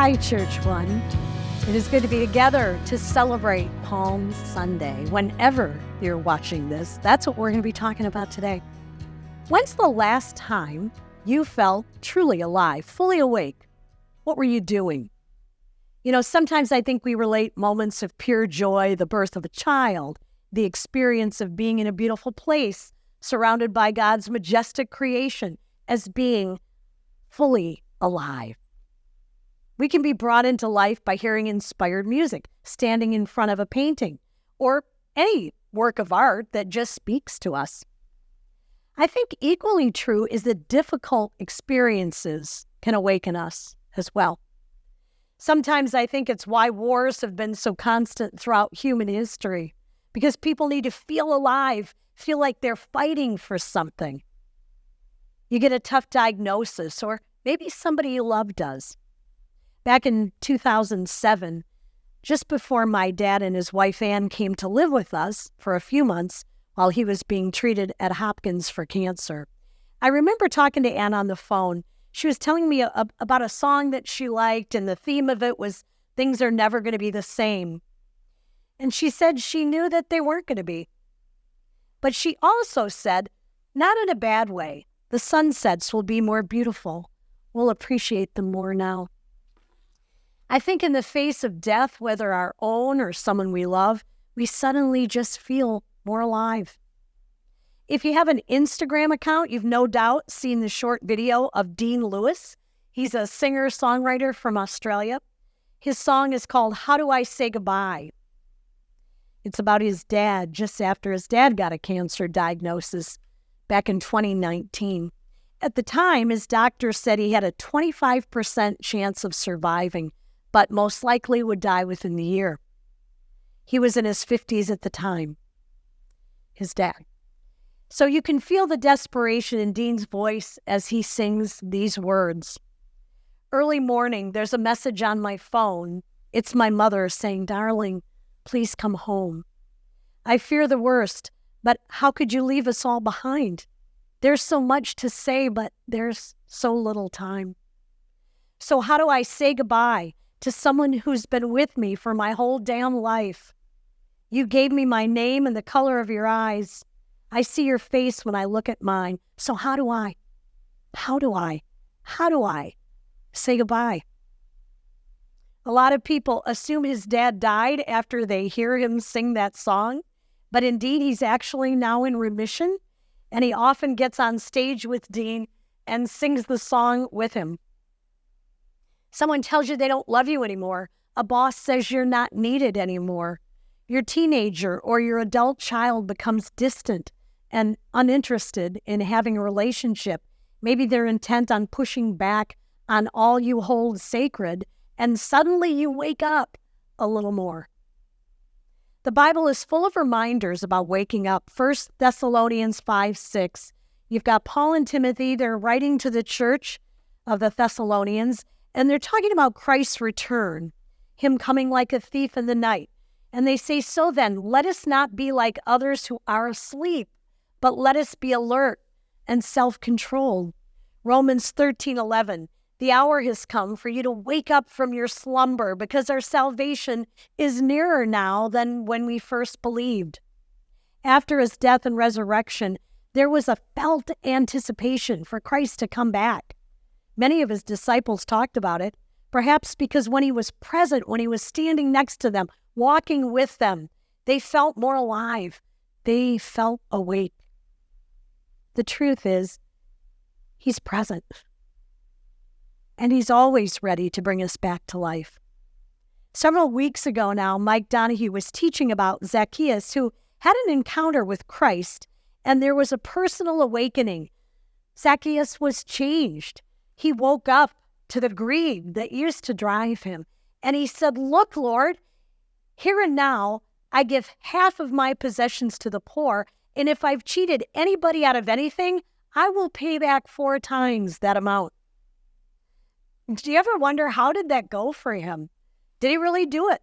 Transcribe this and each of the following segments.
Hi, ChurchOne. It is good to be together to celebrate Palm Sunday. Whenever you're watching this, that's what we're going to be talking about today. When's the last time you felt truly alive, fully awake? What were you doing? You know, sometimes I think we relate moments of pure joy, the birth of a child, the experience of being in a beautiful place, surrounded by God's majestic creation, as being fully alive. We can be brought into life by hearing inspired music, standing in front of a painting, or any work of art that just speaks to us. I think equally true is that difficult experiences can awaken us as well. Sometimes I think it's why wars have been so constant throughout human history, because people need to feel alive, feel like they're fighting for something. You get a tough diagnosis, or maybe somebody you love does. Back in 2007, just before my dad and his wife Ann came to live with us for a few months while he was being treated at Hopkins for cancer, I remember talking to Ann on the phone. She was telling me about a song that she liked, and the theme of it was things are never going to be the same. And she said she knew that they weren't going to be. But she also said, not in a bad way. The sunsets will be more beautiful. We'll appreciate them more now. I think in the face of death, whether our own or someone we love, we suddenly just feel more alive. If you have an Instagram account, you've no doubt seen the short video of Dean Lewis. He's a singer-songwriter from Australia. His song is called How Do I Say Goodbye? It's about his dad, just after his dad got a cancer diagnosis back in 2019. At the time, his doctor said he had a 25% chance of surviving, but most likely would die within the year. He was in his 50s at the time, his dad. So you can feel the desperation in Dean's voice as he sings these words. Early morning, there's a message on my phone. It's my mother saying, darling, please come home. I fear the worst, but how could you leave us all behind? There's so much to say, but there's so little time. So how do I say goodbye to someone who's been with me for my whole damn life? You gave me my name and the color of your eyes. I see your face when I look at mine. So how do I say goodbye? A lot of people assume his dad died after they hear him sing that song, but indeed he's actually now in remission, and he often gets on stage with Dean and sings the song with him. Someone tells you they don't love you anymore. A boss says you're not needed anymore. Your teenager or your adult child becomes distant and uninterested in having a relationship. Maybe they're intent on pushing back on all you hold sacred, and suddenly you wake up a little more. The Bible is full of reminders about waking up. 1 Thessalonians 5:6. You've got Paul and Timothy. They're writing to the church of the Thessalonians, and they're talking about Christ's return, him coming like a thief in the night. And they say, so then, let us not be like others who are asleep, but let us be alert and self-controlled. Romans 13:11. The hour has come for you to wake up from your slumber, because our salvation is nearer now than when we first believed. After his death and resurrection, there was a felt anticipation for Christ to come back. Many of his disciples talked about it, perhaps because when he was present, when he was standing next to them, walking with them, they felt more alive. They felt awake. The truth is, he's present. And he's always ready to bring us back to life. Several weeks ago now, Mike Donahue was teaching about Zacchaeus, who had an encounter with Christ, and there was a personal awakening. Zacchaeus was changed. He woke up to the greed that used to drive him. And he said, look, Lord, here and now, I give half of my possessions to the poor, and if I've cheated anybody out of anything, I will pay back 4 times that amount. Do you ever wonder, how did that go for him? Did he really do it?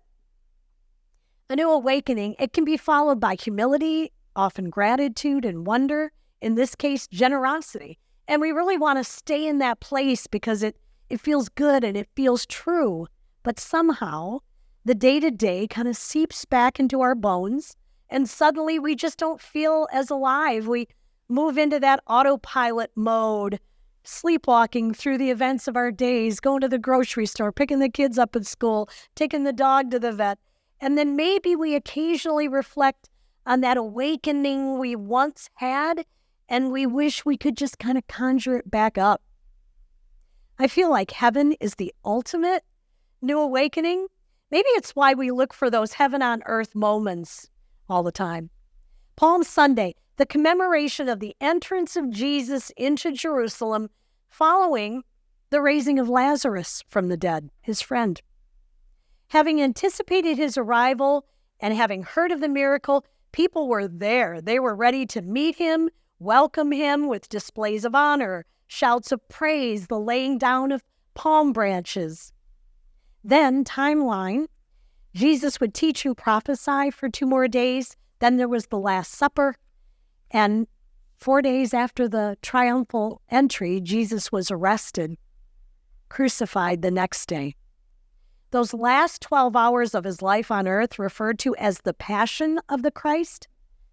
A new awakening, it can be followed by humility, often gratitude and wonder, in this case, generosity. And we really want to stay in that place because it feels good and it feels true. But somehow, the day-to-day kind of seeps back into our bones, and suddenly we just don't feel as alive. We move into that autopilot mode, sleepwalking through the events of our days, going to the grocery store, picking the kids up at school, taking the dog to the vet. And then maybe we occasionally reflect on that awakening we once had, and we wish we could just kind of conjure it back up. I feel like heaven is the ultimate new awakening. Maybe it's why we look for those heaven on earth moments all the time. Palm Sunday, the commemoration of the entrance of Jesus into Jerusalem following the raising of Lazarus from the dead, his friend. Having anticipated his arrival and having heard of the miracle, people were there. They were ready to meet him, welcome him with displays of honor, shouts of praise, the laying down of palm branches. Then, timeline, Jesus would teach and prophesy for 2 more days. Then there was the Last Supper. And 4 days after the triumphal entry, Jesus was arrested, crucified the next day. Those last 12 hours of his life on earth, referred to as the Passion of the Christ,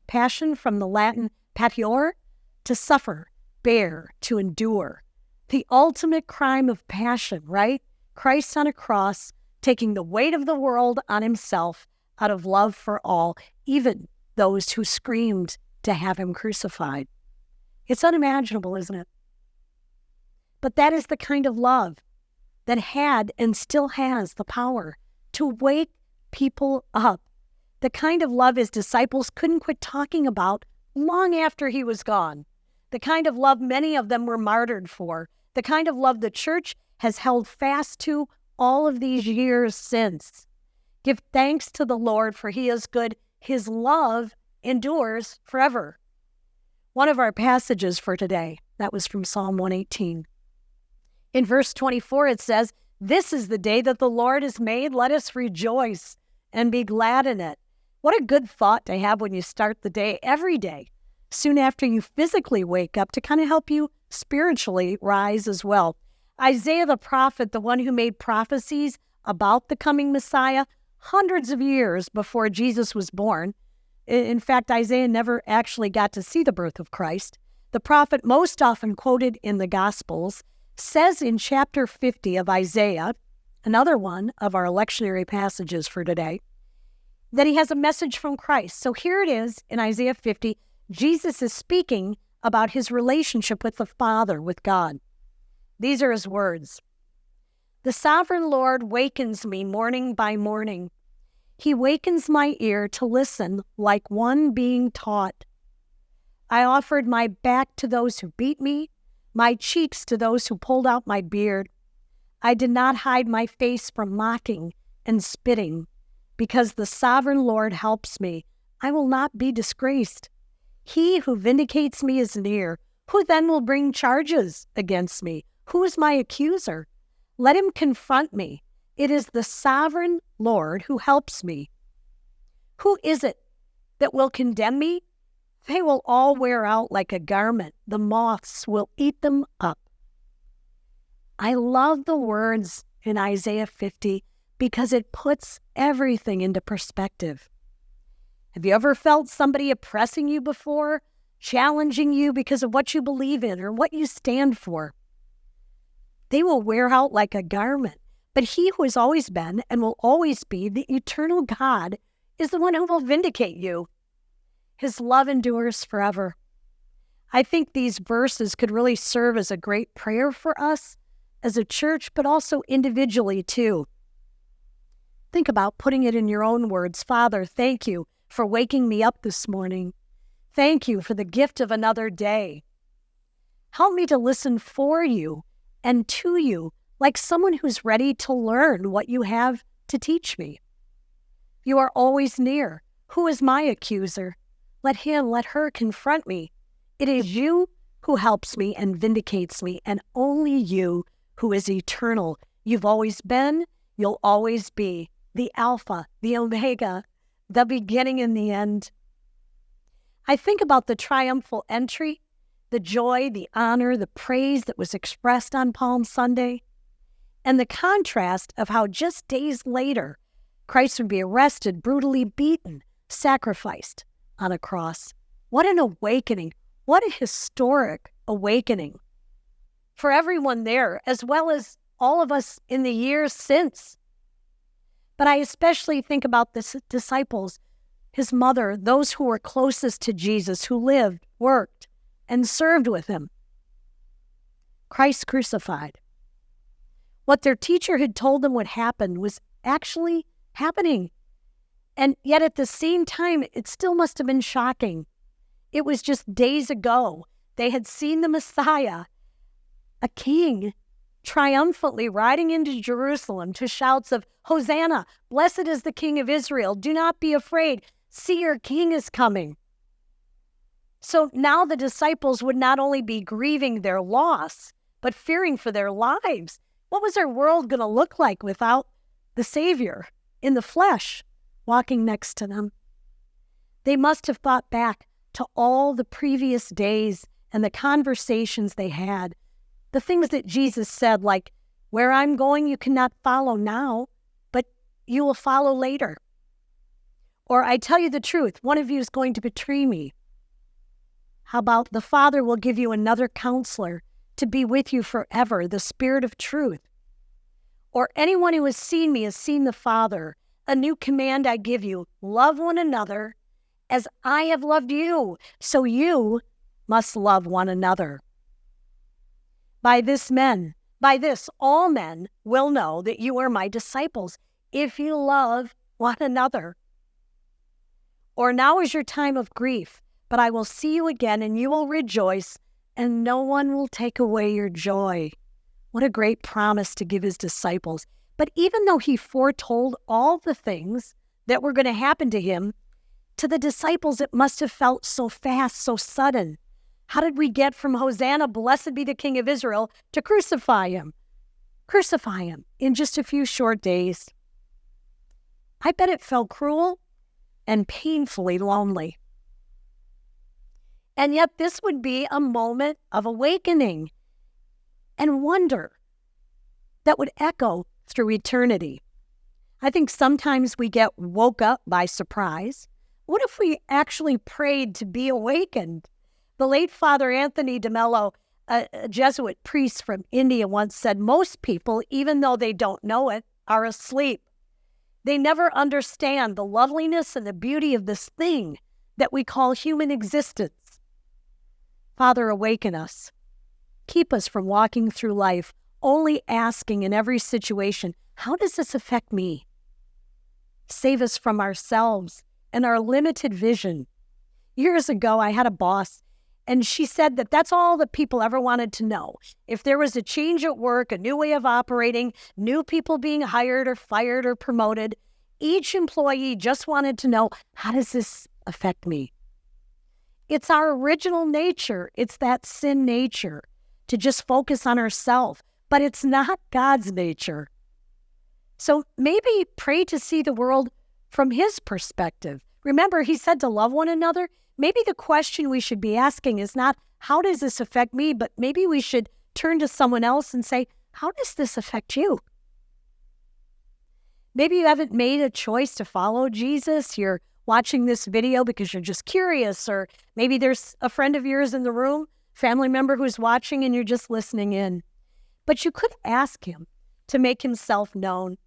passion from the Latin patior, to suffer, bear, to endure. The ultimate crime of passion, right? Christ on a cross, taking the weight of the world on himself out of love for all, even those who screamed to have him crucified. It's unimaginable, isn't it? But that is the kind of love that had and still has the power to wake people up. The kind of love his disciples couldn't quit talking about long after he was gone. The kind of love many of them were martyred for. The kind of love the church has held fast to all of these years since. Give thanks to the Lord, for he is good. His love endures forever. One of our passages for today, that was from Psalm 118. In verse 24, it says, "This is the day that the Lord has made. Let us rejoice and be glad in it." What a good thought to have when you start the day every day, soon after you physically wake up, to kind of help you spiritually rise as well. Isaiah the prophet, the one who made prophecies about the coming Messiah hundreds of years before Jesus was born. In fact, Isaiah never actually got to see the birth of Christ. The prophet most often quoted in the Gospels says in chapter 50 of Isaiah, another one of our lectionary passages for today, that he has a message from Christ. So here it is in Isaiah 50, Jesus is speaking about his relationship with the Father, with God. These are his words. "The sovereign Lord wakens me morning by morning. He wakens my ear to listen like one being taught. I offered my back to those who beat me, my cheeks to those who pulled out my beard. I did not hide my face from mocking and spitting. Because the sovereign Lord helps me, I will not be disgraced. He who vindicates me is near. Who then will bring charges against me? Who is my accuser? Let him confront me. It is the sovereign Lord who helps me. Who is it that will condemn me? They will all wear out like a garment. The moths will eat them up." I love the words in Isaiah 50 because it puts everything into perspective. Have you ever felt somebody oppressing you before, challenging you because of what you believe in or what you stand for? They will wear out like a garment, but he who has always been and will always be the eternal God is the one who will vindicate you. His love endures forever. I think these verses could really serve as a great prayer for us as a church, but also individually too. Think about putting it in your own words. Father, thank you for waking me up this morning. Thank you for the gift of another day. Help me to listen for you and to you like someone who's ready to learn what you have to teach me. You are always near. Who is my accuser? Let him, let her confront me. It is you who helps me and vindicates me, and only you who is eternal. You've always been, you'll always be, the Alpha, the Omega, the beginning and the end. I think about the triumphal entry, the joy, the honor, the praise that was expressed on Palm Sunday. And the contrast of how just days later, Christ would be arrested, brutally beaten, sacrificed on a cross. What an awakening. What a historic awakening for everyone there, as well as all of us in the years since. But I especially think about the disciples, his mother, those who were closest to Jesus, who lived, worked, and served with him. Christ crucified. What their teacher had told them would happen was actually happening. And yet at the same time, it still must have been shocking. It was just days ago. They had seen the Messiah, a king, triumphantly riding into Jerusalem to shouts of, "Hosanna, blessed is the King of Israel. Do not be afraid. See, your king is coming." So now the disciples would not only be grieving their loss, but fearing for their lives. What was their world going to look like without the Savior in the flesh walking next to them? They must have thought back to all the previous days and the conversations they had, the things that Jesus said, like, "Where I'm going, you cannot follow now, but you will follow later." Or, "I tell you the truth, one of you is going to betray me." How about, "The Father will give you another counselor to be with you forever, the Spirit of truth." Or, "Anyone who has seen me has seen the Father. A new command I give you, love one another as I have loved you, so you must love one another. By this, all men will know that you are my disciples, if you love one another." Or, "Now is your time of grief, but I will see you again, and you will rejoice, and no one will take away your joy." What a great promise to give his disciples. But even though he foretold all the things that were going to happen to him, to the disciples it must have felt so fast, so sudden. How did we get from "Hosanna, blessed be the King of Israel," to crucify him? Crucify him in just a few short days. I bet it felt cruel and painfully lonely. And yet this would be a moment of awakening and wonder that would echo through eternity. I think sometimes we get woke up by surprise. What if we actually prayed to be awakened? The late Father Anthony de Mello, a Jesuit priest from India, once said, "Most people, even though they don't know it, are asleep. They never understand the loveliness and the beauty of this thing that we call human existence." Father, awaken us. Keep us from walking through life only asking in every situation, "How does this affect me?" Save us from ourselves and our limited vision. Years ago, I had a boss, and she said that that's all that people ever wanted to know. If there was a change at work, a new way of operating, new people being hired or fired or promoted, each employee just wanted to know, "How does this affect me?" It's our original nature. It's that sin nature to just focus on ourselves, but it's not God's nature. So maybe pray to see the world from his perspective. Remember, he said to love one another. Maybe the question we should be asking is not, "How does this affect me?" but maybe we should turn to someone else and say, "How does this affect you?" Maybe you haven't made a choice to follow Jesus. You're watching this video because you're just curious, or maybe there's a friend of yours in the room, family member who's watching, and you're just listening in. But you could ask him to make himself known.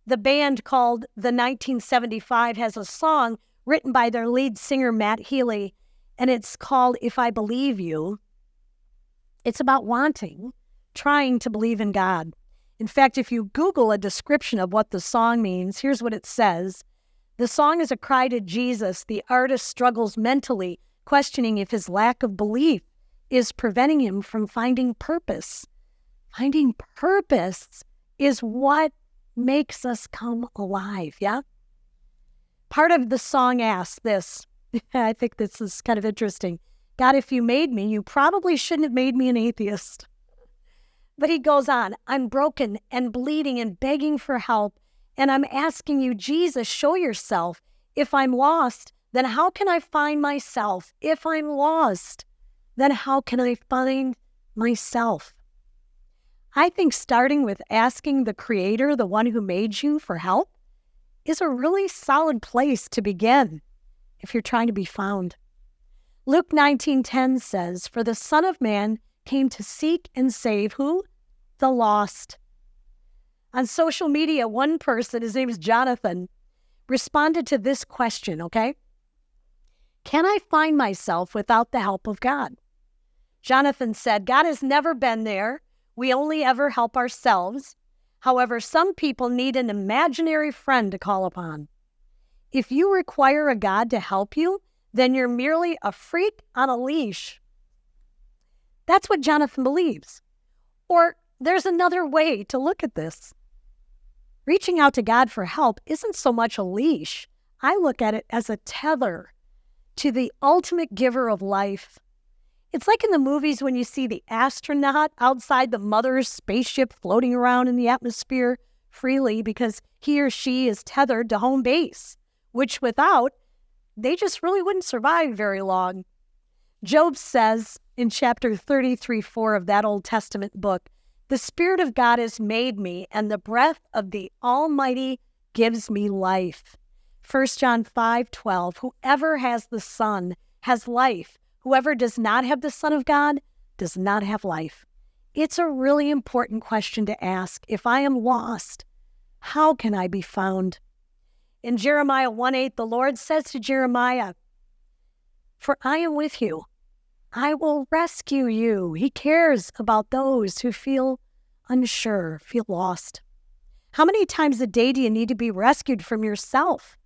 The band called the 1975 has a song written by their lead singer, Matt Healy, and it's called "If I Believe You." It's about trying to believe in God. In fact, if you Google a description of what the song means, here's what it says. The song is a cry to Jesus. The artist struggles mentally, questioning if his lack of belief is preventing him from finding purpose. Finding purpose is what makes us come alive, yeah? Part of the song asks this. I think this is kind of interesting. "God, if you made me, you probably shouldn't have made me an atheist." But he goes on, "I'm broken and bleeding and begging for help, and I'm asking you, Jesus, show yourself. If I'm lost, then how can I find myself? If I'm lost, then how can I find myself?" I think starting with asking the Creator, the one who made you, for help is a really solid place to begin if you're trying to be found. Luke 19:10 says, "For the Son of Man came to seek and save" who? The lost. On social media, one person, his name is Jonathan, responded to this question, okay? Can I find myself without the help of God? Jonathan said, God has never been there. We only ever help ourselves. However, some people need an imaginary friend to call upon. If you require a God to help you, then you're merely a freak on a leash. That's what Jonathan believes. Or there's another way to look at this. Reaching out to God for help isn't so much a leash. I look at it as a tether to the ultimate giver of life. It's like in the movies when you see the astronaut outside the mother's spaceship floating around in the atmosphere freely because he or she is tethered to home base, which without, they just really wouldn't survive very long. Job says in chapter 33:4 of that Old Testament book, "The Spirit of God has made me, and the breath of the Almighty gives me life." 1 John 5:12, "Whoever has the Son has life. Whoever does not have the Son of God does not have life." It's a really important question to ask. If I am lost, how can I be found? In Jeremiah 1:8, the Lord says to Jeremiah, "For I am with you. I will rescue you." He cares about those who feel unsure, feel lost. How many times a day do you need to be rescued from yourself?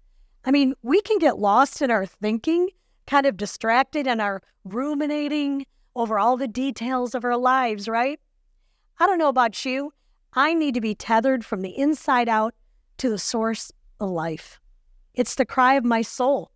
I mean, we can get lost in our thinking, kind of distracted in our ruminating over all the details of our lives, right? I don't know about you. I need to be tethered from the inside out to the source of life. It's the cry of my soul.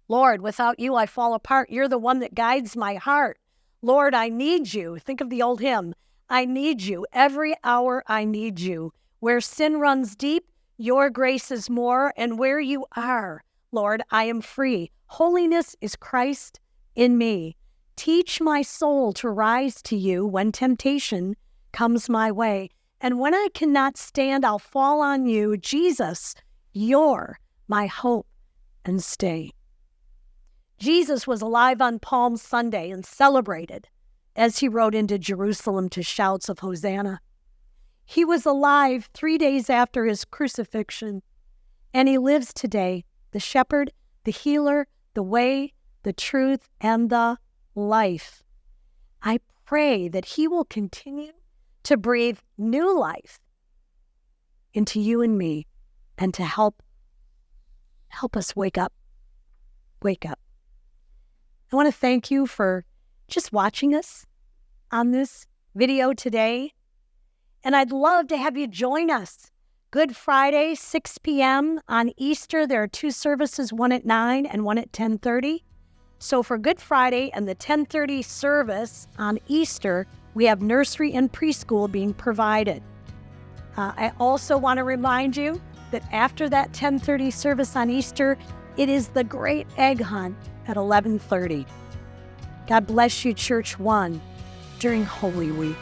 Lord, without you, I fall apart. You're the one that guides my heart. Lord, I need you. Think of the old hymn. I need you. Every hour I need you. Where sin runs deep, your grace is more. And where you are, Lord, I am free. Holiness is Christ in me. Teach my soul to rise to you when temptation comes my way. And when I cannot stand, I'll fall on you. Jesus, you're my hope and stay. Jesus was alive on Palm Sunday and celebrated as he rode into Jerusalem to shouts of Hosanna. He was alive 3 days after his crucifixion, and he lives today, the shepherd, the healer, the way, the truth, and the life. I pray that he will continue to breathe new life into you and me and to help us wake up. Wake up. I want to thank you for just watching us on this video today. And I'd love to have you join us. Good Friday, 6 p.m. on Easter. There are 2 services, one at 9 and one at 10:30. So for Good Friday and the 10:30 service on Easter, we have nursery and preschool being provided. I also want to remind you that after that 10:30 service on Easter, it is the Great Egg Hunt at 11:30. God bless you, ChurchOne, during Holy Week.